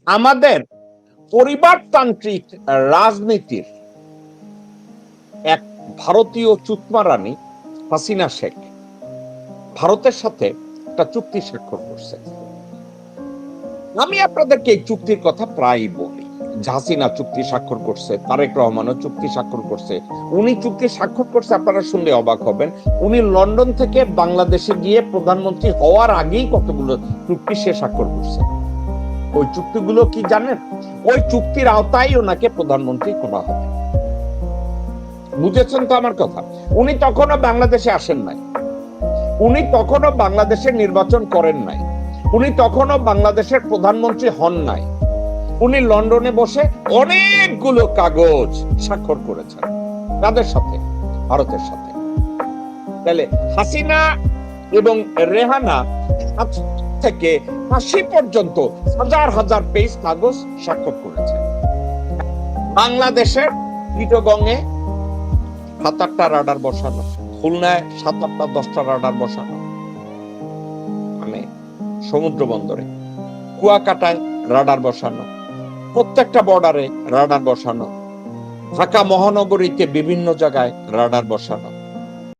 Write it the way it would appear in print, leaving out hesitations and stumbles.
আমাদের পরিবারতান্ত্রিক রাজনীতির এক ভারতীয় চুতমা রানী হাসিনা শেখ ভারতের সাথে একটা চুক্তি স্বাক্ষর করছে। আমি আপনাদেরকে এই চুক্তির কথা প্রায়ই বলি। হাসিনা চুক্তি স্বাক্ষর করছে, তারেক রহমানও চুক্তি স্বাক্ষর করছে। উনি চুক্তি স্বাক্ষর করছে, আপনারা শুনলে অবাক হবেন, উনি লন্ডন থেকে বাংলাদেশে গিয়ে প্রধানমন্ত্রী হওয়ার আগেই কতগুলো চুক্তি সে স্বাক্ষর করছে। ওই চুক্তিগুলো কি জানেন? ওই চুক্তির আওতায় ওনাকে প্রধানমন্ত্রী করা হবে। বুঝেছেন তো আমার কথা? উনি তখনও বাংলাদেশে আসেন নাই, উনি তখনও বাংলাদেশের নির্বাচন করেন নাই, উনি তখনও বাংলাদেশের প্রধানমন্ত্রী হন নাই। উনি লন্ডনে বসে অনেকগুলো কাগজ স্বাক্ষর করেছেন। তাদের সাথে, ভারতের সাথে। তাহলে হাসিনা এবং রেহানা থেকে ৮০ পর্যন্ত হাজার হাজার পেজ কাগজ স্বাক্ষর করেছে। বাংলাদেশের চিটাগংয়ে ৭-৮টা রাডার বসানো, খুলনায় ৭-৮-১০টা রাডার বসানো, মানে সমুদ্র বন্দরে, কুয়াকাটায় রাডার বসানো, প্রত্যেকটা বর্ডারে রাডার বসানো, ঢাকা মহানগরীতে বিভিন্ন জায়গায় রাডার বসানো,